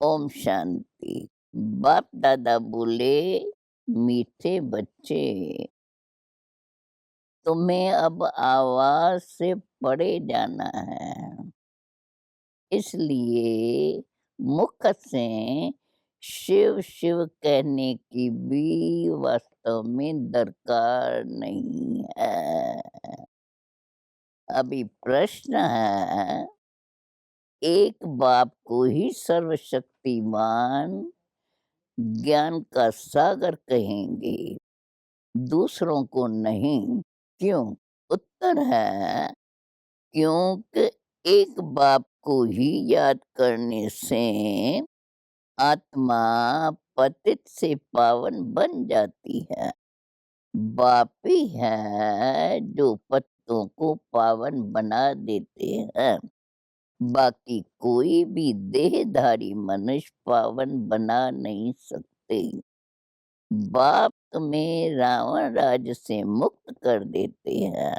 ओम शांति। बाप दादा बोले, मीठे बच्चे, तुम्हें अब आवाज से परे जाना है। इसलिए मुख से शिव शिव कहने की भी वास्तव में दरकार नहीं है। अभी प्रश्न है, एक बाप को ही सर्वशक्तिमान ज्ञान का सागर कहेंगे, दूसरों को नहीं। क्यों? उत्तर है, क्योंकि एक बाप को ही याद करने से आत्मा पतित से पावन बन जाती है। बाप ही है जो पतितों को पावन बना देते हैं। बाकी कोई भी देहधारी मनुष्य पावन बना नहीं सकते। बाप तुम्हें रावण राज्य से मुक्त कर देते हैं।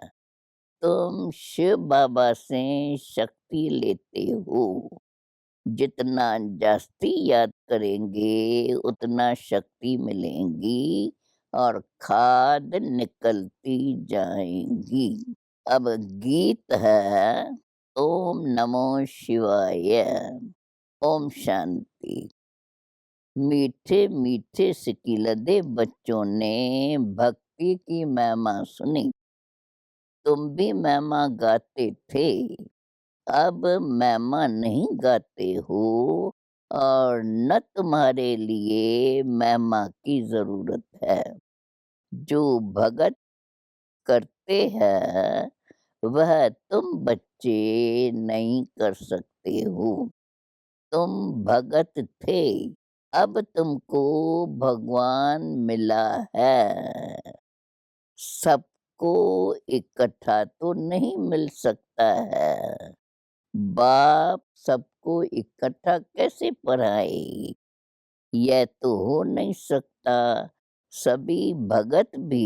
तुम शिव बाबा से शक्ति लेते हो। जितना जास्ती याद करेंगे उतना शक्ति मिलेंगी और खाद निकलती जाएंगी। अब गीत है, ओम नमो शिवाय। ओम शांति। मीठे मीठे सिकिलदे बच्चों ने भक्ति की महिमा सुनी। तुम भी महिमा गाते थे, अब महिमा नहीं गाते हो और न तुम्हारे लिए महिमा की जरूरत है। जो भगत करते हैं वह तुम बच्चे नहीं कर सकते हो। तुम भगत थे, अब तुमको भगवान मिला है। सबको इकट्ठा तो नहीं मिल सकता है। बाप सबको इकट्ठा कैसे पढ़ाए? यह तो हो नहीं सकता। सभी भगत भी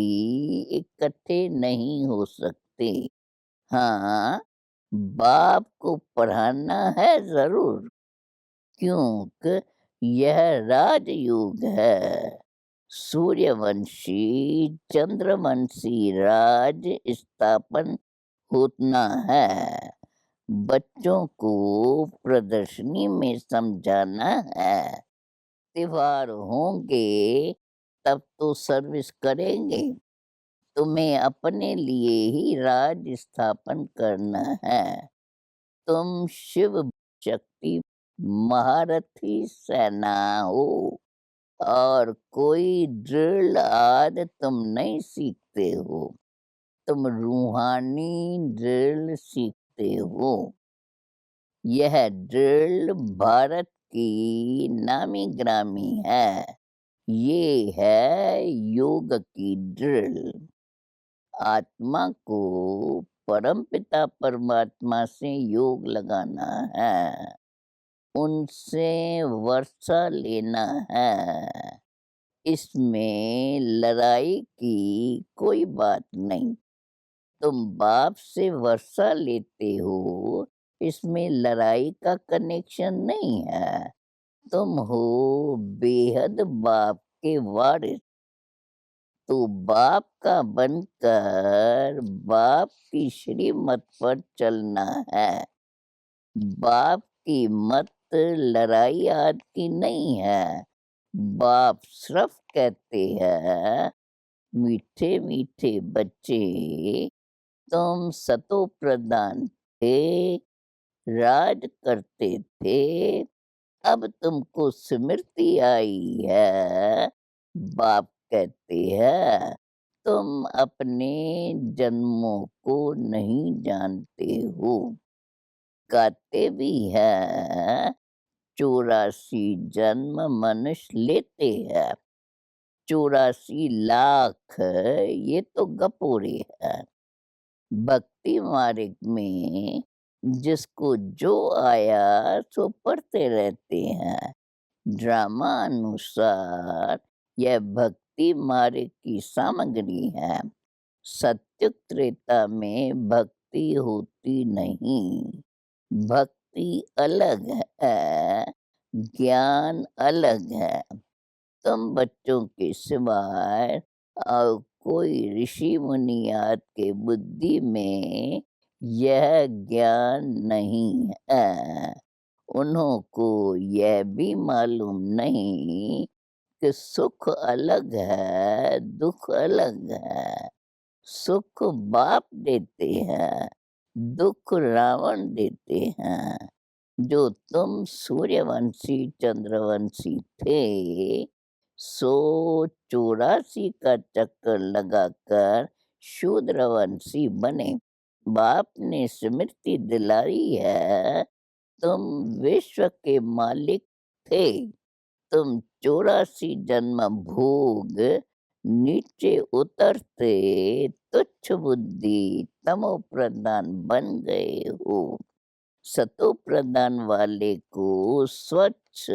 इकट्ठे नहीं हो सकते। हाँ, बाप को पढ़ाना है जरूर, क्योंकि यह राजयोग है। सूर्यवंशी चंद्रवंशी राज स्थापन होना है। बच्चों को प्रदर्शनी में समझाना है। त्योहार होंगे तब तो सर्विस करेंगे। तुम्हें अपने लिए ही राज स्थापन करना है। तुम शिव शक्ति महारथी सेना हो और कोई ड्रिल आदि तुम नहीं सीखते हो। तुम रूहानी ड्रिल सीखते हो। यह ड्रिल भारत की नामी ग्रामी है। ये है योग की ड्रिल। आत्मा को परमपिता परमात्मा से योग लगाना है, उनसे वर्षा लेना है। इसमें लड़ाई की कोई बात नहीं। तुम बाप से वर्षा लेते हो, इसमें लड़ाई का कनेक्शन नहीं है। तुम हो बेहद बाप के वारिस। तो बाप का बनकर बाप की श्रीमत पर चलना है। बाप की मत लड़ाई आदि की नहीं है। बाप सिर्फ कहते हैं, मीठे मीठे बच्चे, तुम सतो प्रधान थे, राज करते थे, अब तुमको स्मृति आई है। बाप कहते हैं, तुम अपने जन्मों को नहीं जानते हो। गाते भी हैं, 84 जन्म मनुष्य लेते हैं। 84 लाख ये तो गपोरे है। भक्ति मार्ग में जिसको जो आया सो पढ़ते रहते हैं। ड्रामा अनुसार यह भक्ति मार्ग की सामग्री है। सत्युग त्रेता में भक्ति होती नहीं। भक्ति अलग है, ज्ञान अलग है। तुम बच्चों के सिवाय और कोई ऋषि मुनियात के बुद्धि में यह ज्ञान नहीं है। उन्हों को यह भी मालूम नहीं कि सुख अलग है, दुख अलग है। सुख बाप देते हैं, दुख रावण देते हैं। जो तुम सूर्यवंशी चंद्रवंशी थे, सो 84 का चक्कर लगाकर शूद्रवंशी बने। बाप ने स्मृति दिलाई है, तुम विश्व के मालिक थे। तुम 84 जन्म भोग नीचे उतरते तुच्छ बुद्धि तमो प्रधान बन गए हो। सतो प्रधान वाले को स्वच्छ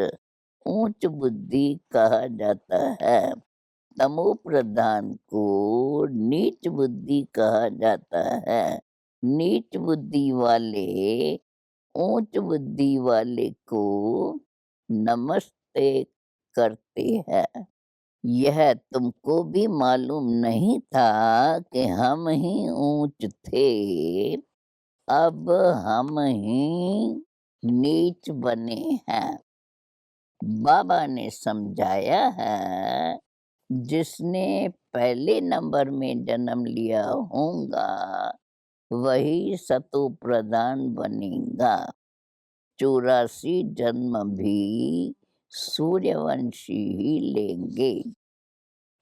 ऊंच बुद्धि कहा जाता है। तमो प्रधान को नीच बुद्धि कहा जाता है। नीच बुद्धि वाले ऊंच बुद्धि वाले को नमस्ते करते हैं। यह तुमको भी मालूम नहीं था कि हम ही ऊंच थे, अब हम ही नीच बने हैं। बाबा ने समझाया है, जिसने पहले नंबर में जन्म लिया होगा वही सतो प्रधान बनेगा। 84 जन्म भी सूर्यवंशी ही लेंगे।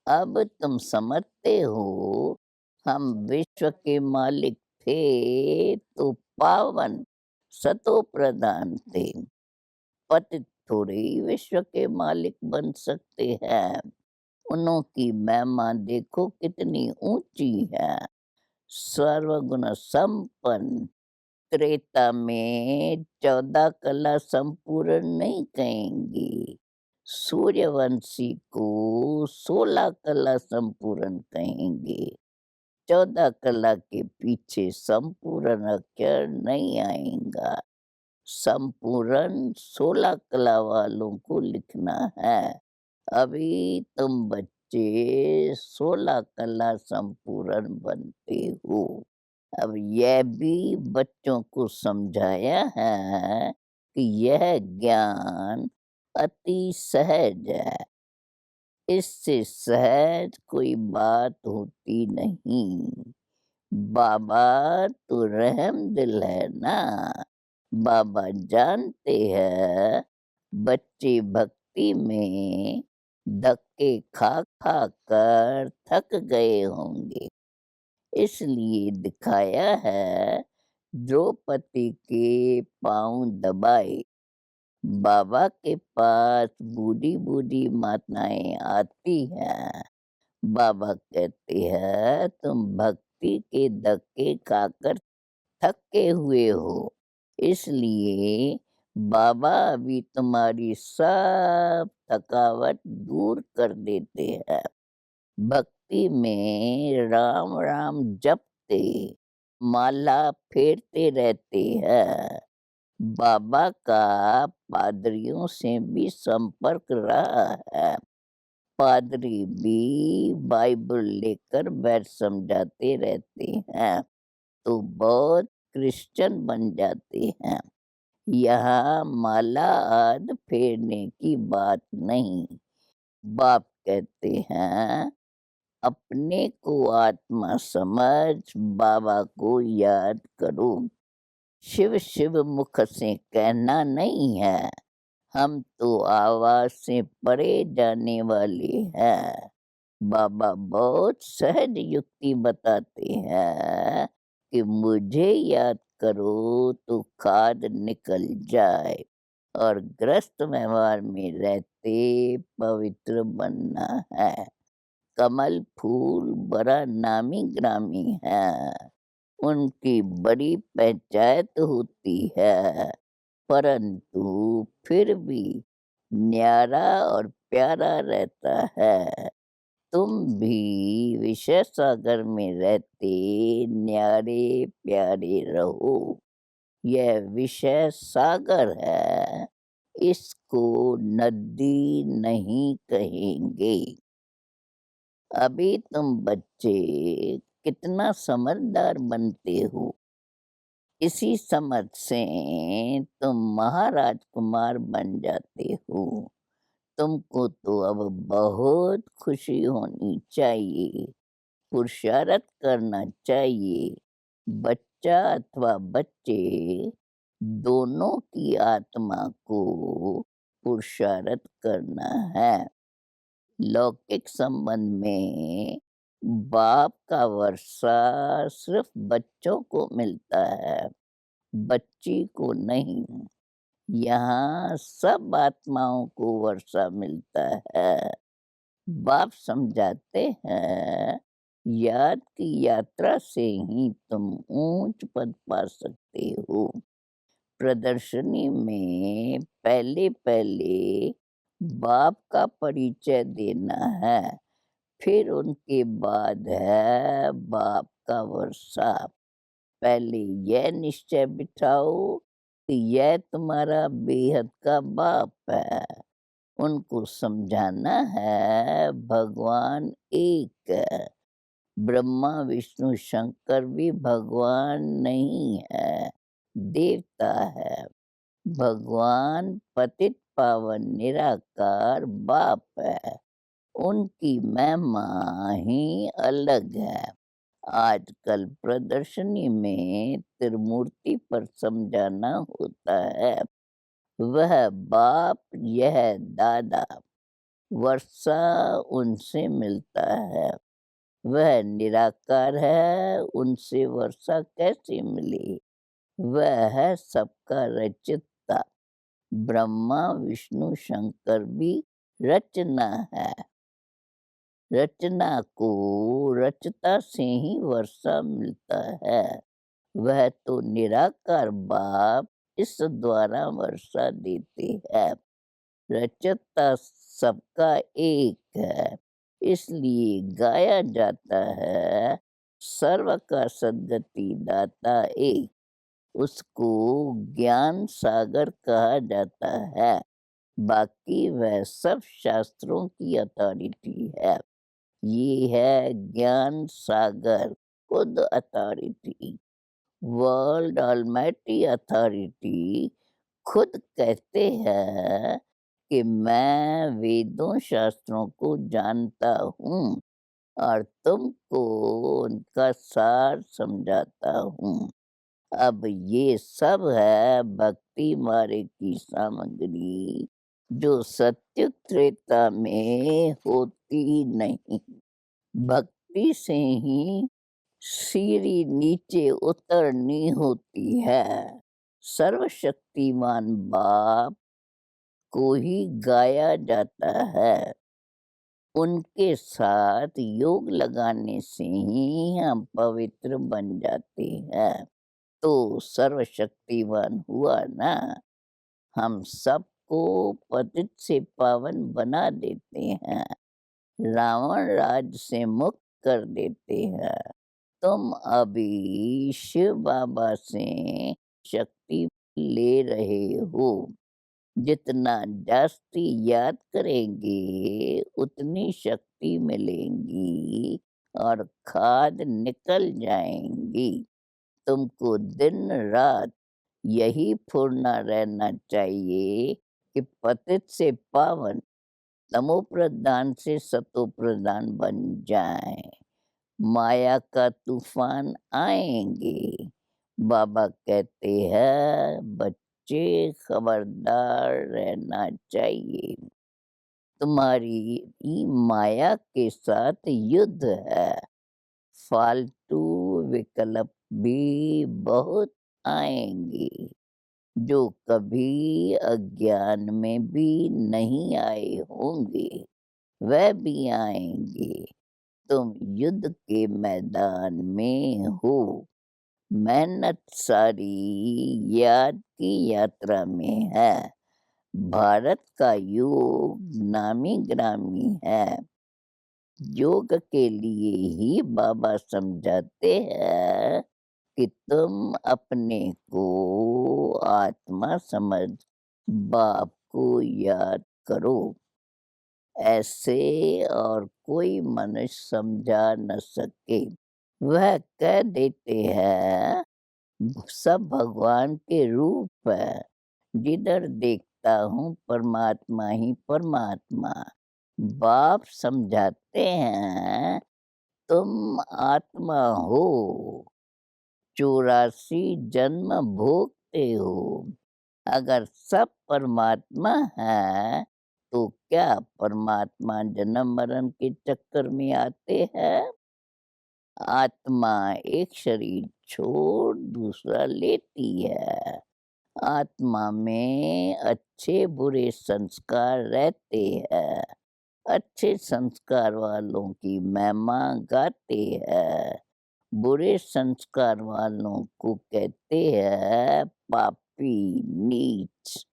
अब तुम समझते हो, हम विश्व के मालिक थे तो पावन सतो प्रधान थे। पतित थोड़े ही विश्व के मालिक बन सकते हैं। उन्हों की महिमा देखो कितनी ऊंची है। सर्वगुण संपन्न। त्रेता में 14 कला संपूर्ण नहीं कहेंगे। सूर्यवंशी को 16 कला संपूर्ण कहेंगे। 14 कला के पीछे संपूर्ण अक्षर नहीं आएगा। संपूर्ण 16 कला वालों को लिखना है। अभी तुम बच्चे 16 कला संपूर्ण बनते हो। अब यह भी बच्चों को समझाया है कि यह ज्ञान अति सहज है। इससे सहज कोई बात होती नहीं। बाबा तो रहम दिल है ना। बाबा जानते हैं बच्चे भक्ति में धक्के खा खा कर थक गए होंगे, इसलिए दिखाया है द्रौपदी के पांव दबाए। बाबा के पास बूढ़ी बूढ़ी माताएं आती हैं। बाबा कहते हैं तुम भक्ति के धक्के खाकर थके हुए हो, इसलिए बाबा अभी तुम्हारी सब थकावट दूर कर देते हैं। भक्ति में राम राम जपते, माला फेरते रहते हैं। बाबा का पादरियों से भी संपर्क रहा है। पादरी भी बाइबल लेकर बैठ समझाते रहते हैं, तो बहुत क्रिश्चियन बन जाते हैं। यहाँ माला आदि फेरने की बात नहीं। बाप कहते हैं अपने को आत्मा समझ बाबा को याद करो। शिव शिव मुख से कहना नहीं है, हम तो आवाज से परे जाने वाले हैं। बाबा बहुत सहज युक्ति बताते हैं कि मुझे याद करो तो खाद निकल जाए और ग्रस्त व्यवहार में रहते पवित्र बनना है। कमल फूल बड़ा नामी ग्रामी है, उनकी बड़ी पंचायत होती है, परंतु फिर भी न्यारा और प्यारा रहता है। तुम भी विषय सागर में रहते न्यारे प्यारे रहो। यह विषय सागर है, इसको नदी नहीं कहेंगे। अभी तुम बच्चे कितना समझदार बनते हो। इसी समझ से तुम महाराजकुमार बन जाते हो। तुमको तो अब बहुत खुशी होनी चाहिए, पुरुषार्थ करना चाहिए। बच्चा अथवा बच्चे दोनों की आत्मा को पुरुषार्थ करना है। लौकिक संबंध में बाप का वर्षा सिर्फ बच्चों को मिलता है, बच्ची को नहीं। यहाँ सब आत्माओं को वर्षा मिलता है। बाप समझाते हैं, याद की यात्रा से ही तुम ऊंच पद पा सकते हो। प्रदर्शनी में पहले पहले बाप का परिचय देना है, फिर उनके बाद है बाप का वर्षा। पहले यह निश्चय बिठाओ कि यह तुम्हारा बेहद का बाप है। उनको समझाना है भगवान एक है। ब्रह्मा विष्णु शंकर भी भगवान नहीं है, देवता है। भगवान पतित पावन निराकार बाप है। उनकी महिमा ही अलग है। आजकल प्रदर्शनी में त्रिमूर्ति पर समझाना होता है। वह बाप, यह दादा। वर्षा उनसे मिलता है। वह निराकार है, उनसे वर्षा कैसे मिली? वह है सबका रचयिता। ब्रह्मा विष्णु शंकर भी रचना है। रचना को रचता से ही वर्षा मिलता है। वह तो निराकार बाप इस द्वारा वर्षा देते हैं। रचयिता सबका एक है, इसलिए गाया जाता है, सर्व का सद्गति दाता एक। उसको ज्ञान सागर कहा जाता है। बाकी वह सब शास्त्रों की अथॉरिटी है। ये है ज्ञान सागर, खुद अथॉरिटी। वर्ल्ड ऑलमाइटी अथॉरिटी खुद कहते हैं कि मैं वेदों शास्त्रों को जानता हूँ और तुमको उनका सार समझाता हूँ। अब ये सब है भक्ति मार्ग की सामग्री, जो सत्य त्रेता में होती नहीं। भक्ति से ही सीढ़ी नीचे उतरनी होती है। सर्वशक्तिमान बाप को ही गाया जाता है। उनके साथ योग लगाने से ही हम पवित्र बन जाते हैं। तो सर्वशक्तिमान हुआ ना। हम सबको पतित से पावन बना देते हैं, रावण राज से मुक्त कर देते हैं। तुम अभी शिव बाबा से शक्ति ले रहे हो। जितना जास्ती याद करेंगे उतनी शक्ति मिलेंगी और खाद निकल जाएंगी। तुमको दिन रात यही फुरना रहना चाहिए कि पतित से पावन, तमो प्रधान से सतो प्रधान बन जाएं। माया का तूफान आएंगे। बाबा कहते हैं, बच्चे खबरदार रहना चाहिए। तुम्हारी माया के साथ युद्ध है। फालतू विकल्प भी बहुत आएंगे, जो कभी अज्ञान में भी नहीं आए होंगे, वह भी आएंगे। तुम युद्ध के मैदान में हो। मेहनत सारी याद की यात्रा में है। भारत का योग नामी ग्रामी है। योग के लिए ही बाबा समझाते हैं कि तुम अपने को आत्मा समझ बाप को याद करो, ऐसे और कोई मनुष्य समझा न सके। वह कह देते हैं सब भगवान के रूप है, जिधर देखता हूँ परमात्मा ही परमात्मा। बाप समझाते हैं तुम आत्मा हो, 84 जन्म भोगते हो। अगर सब परमात्मा है तो क्या परमात्मा जन्म मरण के चक्कर में आते हैं? आत्मा एक शरीर छोड़ दूसरा लेती है। आत्मा में अच्छे बुरे संस्कार रहते हैं। अच्छे संस्कार वालों की महिमा गाते हैं। बुरे संस्कार वालों को कहते हैं पापी, नीच।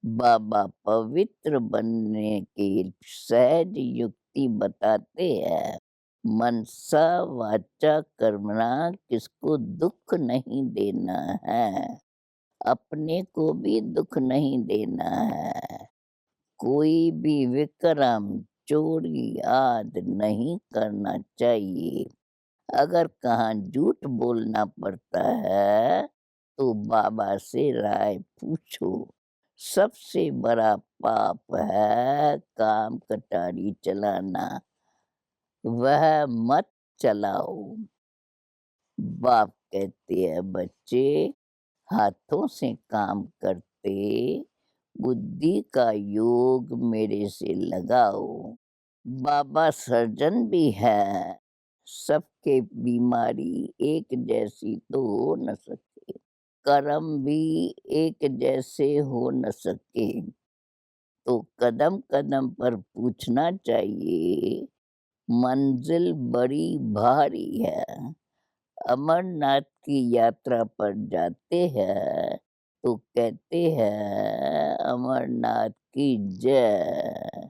बाबा पवित्र बनने की सहज युक्ति बताते हैं। मनसा वाचा कर्मणा, किसको दुख नहीं देना है, अपने को भी दुख नहीं देना है। कोई भी विक्रम, चोरी आदि नहीं करना चाहिए। अगर कहाँ झूठ बोलना पड़ता है तो बाबा से राय पूछो। सबसे बड़ा पाप है काम कटारी चलाना, वह मत चलाओ। बाप कहते हैं बच्चे हाथों से काम करते, बुद्धि का योग मेरे से लगाओ। बाबा सर्जन भी है, सबके बीमारी एक जैसी तो हो न सके, कर्म भी एक जैसे हो न सके। तो कदम कदम पर पूछना चाहिए, मंजिल बड़ी भारी है। अमरनाथ की यात्रा पर जाते हैं तो कहते हैं अमरनाथ की जय,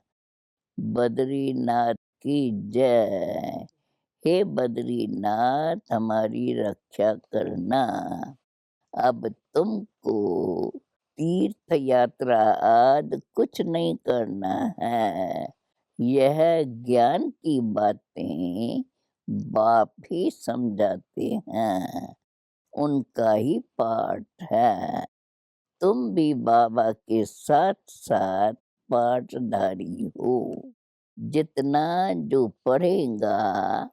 बद्रीनाथ की जय। हे बद्रीनाथ हमारी रक्षा करना। अब तुमको तीर्थ यात्रा आदि कुछ नहीं करना है। यह ज्ञान की बातें बाप ही समझाते हैं, उनका ही पाठ है। तुम भी बाबा के साथ साथ पाठधारी हो। जितना जो पढ़ेगा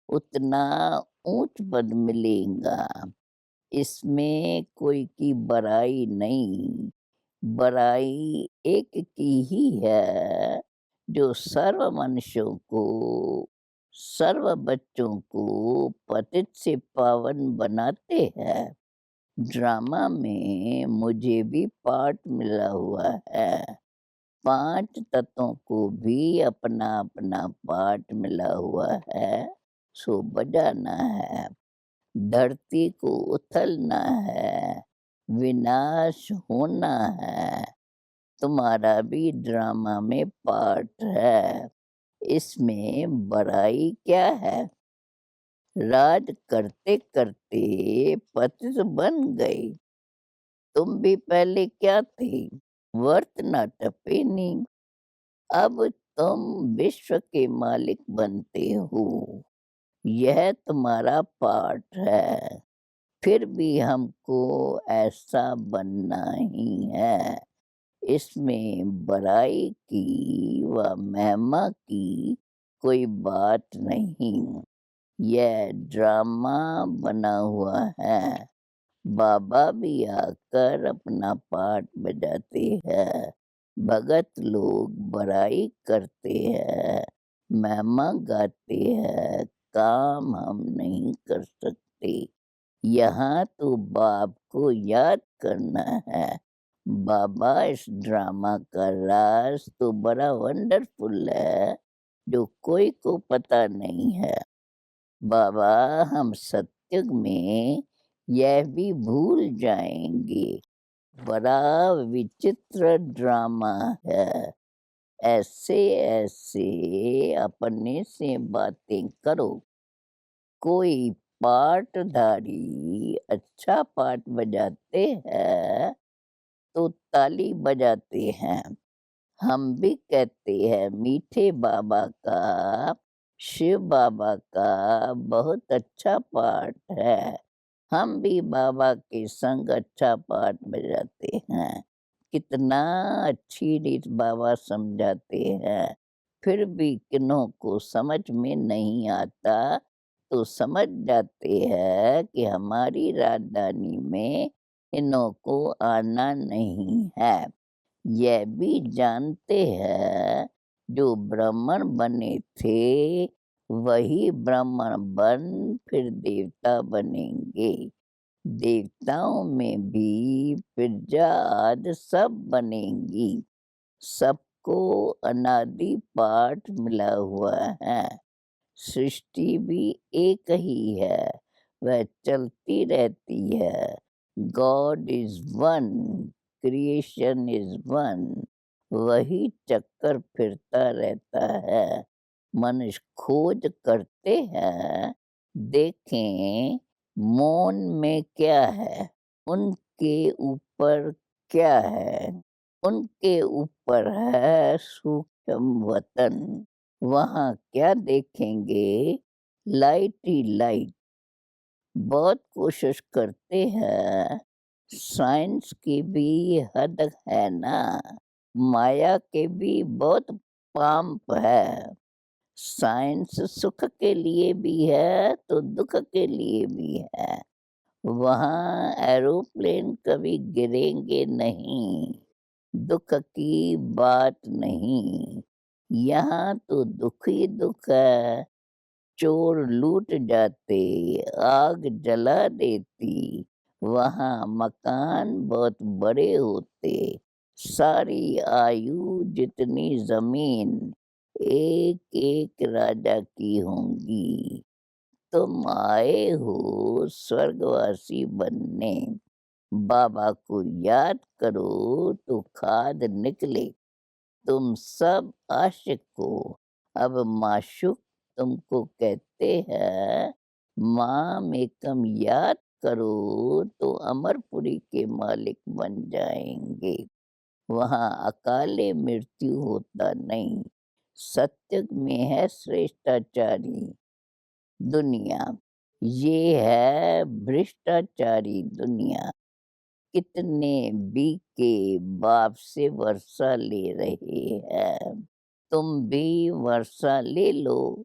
उतना ऊंच पद मिलेगा। इसमें कोई की बड़ाई नहीं, बड़ाई एक की ही है जो सर्व मनुष्यों को, सर्व बच्चों को पतित से पावन बनाते हैं। ड्रामा में मुझे भी पार्ट मिला हुआ है। 5 तत्वों को भी अपना अपना पार्ट मिला हुआ है, सो बजाना है। धरती को उथलना है, विनाश होना है। तुम्हारा भी ड्रामा में पार्ट है। इसमें बड़ाई क्या है? राज करते करते पतित बन गए। तुम भी पहले क्या थे? वर्त न टपे नहीं। अब तुम विश्व के मालिक बनते हो। यह तुम्हारा पाठ है। फिर भी हमको ऐसा बनना ही है। इसमें बड़ाई की व महिमा की कोई बात नहीं। यह ड्रामा बना हुआ है। बाबा भी आकर अपना पार्ट बजाते हैं। भगत लोग बड़ाई करते हैं, महिमा गाते हैं, काम हम नहीं कर सकते। यहाँ तो बाप को याद करना है। बाबा इस ड्रामा का राज तो बड़ा वंडरफुल है, जो कोई को पता नहीं है। बाबा हम सत्युग में यह भी भूल जाएंगे। बड़ा विचित्र ड्रामा है। ऐसे ऐसे अपने से बातें करो। कोई पाटधारी अच्छा पाट बजाते हैं तो ताली बजाते हैं। हम भी कहते हैं मीठे बाबा का, शिव बाबा का बहुत अच्छा पाठ है। हम भी बाबा के संग अच्छा पाठ बजाते हैं। कितना अच्छी रीत बाबा समझाते हैं, फिर भी किन्हों को समझ में नहीं आता, तो समझ जाते हैं कि हमारी राजधानी में इन्हों को आना नहीं है। यह भी जानते हैं जो ब्राह्मण बने थे, वही ब्राह्मण बन फिर देवता बनेंगे। देवताओं में भी प्रजा आदि सब बनेंगी। सबको अनादि पाठ मिला हुआ है। सृष्टि भी एक ही है, वह चलती रहती है। God is one, creation is one, वही चक्कर फिरता रहता है। मनुष्य खोज करते हैं, देखें मौन में क्या है, उनके ऊपर क्या है। उनके ऊपर है सूक्ष्म वतन, वहाँ क्या देखेंगे, लाइट ही लाइट। बहुत कोशिश करते हैं, साइंस की भी हद है ना, माया के भी बहुत पाम्प है। साइंस सुख के लिए भी है तो दुख के लिए भी है। वहाँ एरोप्लेन कभी गिरेंगे नहीं, दुख की बात नहीं। यहाँ तो दुख ही दुख है। चोर लूट जाते, आग जला देती, वहाँ मकान बहुत बड़े होते। सारी आयु जितनी ज़मीन एक-एक राजा की होंगी। तुम आए हो स्वर्गवासी बनने, बाबा को याद करो तो खाद निकले। तुम सब आशिक हो, अब माशूक तुमको कहते हैं, माम एकम याद करो तो अमरपुरी के मालिक बन जाएंगे। वहाँ अकाले मृत्यु होता नहीं। सत्युग में है श्रेष्ठाचारी दुनिया, ये है भ्रष्टाचारी दुनिया। कितने बीके बाप से वर्षा ले रहे हैं, तुम भी वर्षा ले लो।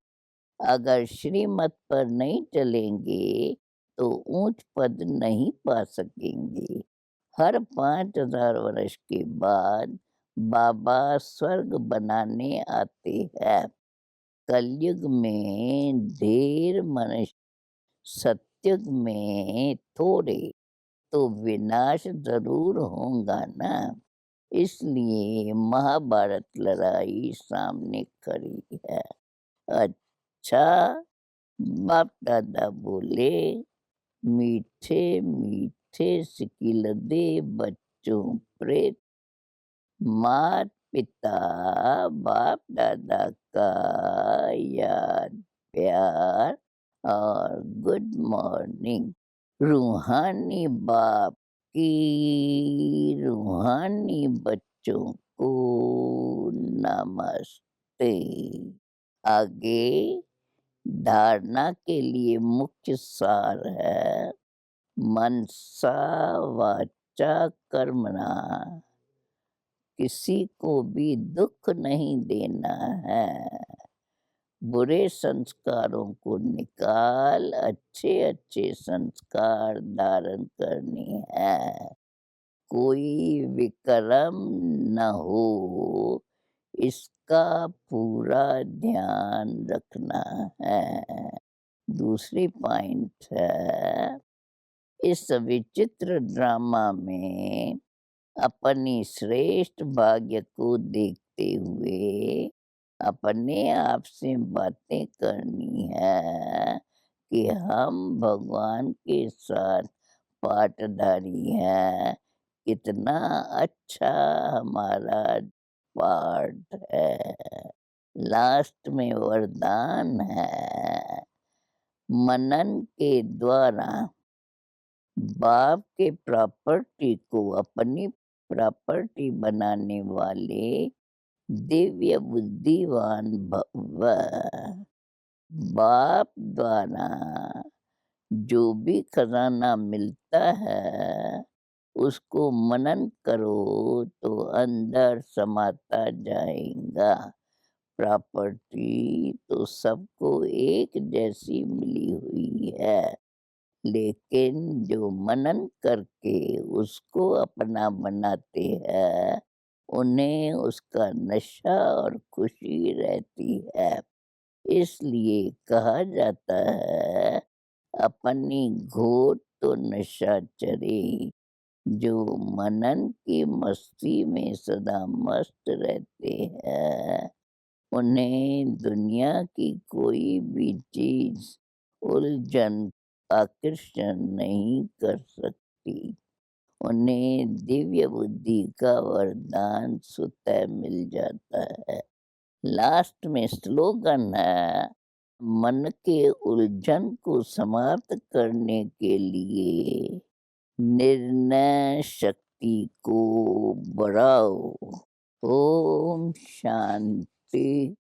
अगर श्रीमत पर नहीं चलेंगे तो ऊंच पद नहीं पा सकेंगे। हर 5,000 वर्ष के बाद बाबा स्वर्ग बनाने आते हैं। कलयुग में ढेर मनुष्य, सतयुग में थोड़े, तो विनाश जरूर होगा ना। इसलिए महाभारत लड़ाई सामने खड़ी है। अच्छा, बाप दादा बोले, मीठे मीठे सिकिलदे बच्चों प्रेत, मात पिता बाप दादा का याद प्यार और गुड मॉर्निंग। रूहानी बाप की रूहानी बच्चों को नमस्ते। आगे धारणा के लिए मुख्य सार है, मनसा वाचा कर्मणा, किसी को भी दुख नहीं देना है। बुरे संस्कारों को निकाल अच्छे अच्छे संस्कार धारण करने हैं। कोई विकर्म न हो, इसका पूरा ध्यान रखना है। दूसरी पॉइंट है, इस विचित्र ड्रामा में अपनी श्रेष्ठ भाग्य को देखते हुए अपने आप से बातें करनी है कि हम भगवान के साथ पाठधारी हैं। कितना अच्छा हमारा पाठ है। लास्ट में वरदान है, मनन के द्वारा बाप के प्रॉपर्टी को अपनी प्रॉपर्टी बनाने वाले दिव्य बुद्धिवान भव। बाप द्वारा जो भी खजाना मिलता है उसको मनन करो तो अंदर समाता जाएगा। प्रॉपर्टी तो सबको एक जैसी मिली हुई है, लेकिन जो मनन करके उसको अपना बनाते हैं उन्हें उसका नशा और खुशी रहती है। इसलिए कहा जाता है अपनी घोर तो नशा चढ़े। जो मनन की मस्ती में सदा मस्त रहते हैं उन्हें दुनिया की कोई भी चीज उलझन आकर्षण नहीं कर सकती। उन्हें दिव्य बुद्धि का वरदान स्वतः मिल जाता है। लास्ट में स्लोगन है, मन के उलझन को समाप्त करने के लिए निर्णय शक्ति को बढ़ाओ। ओम शांति।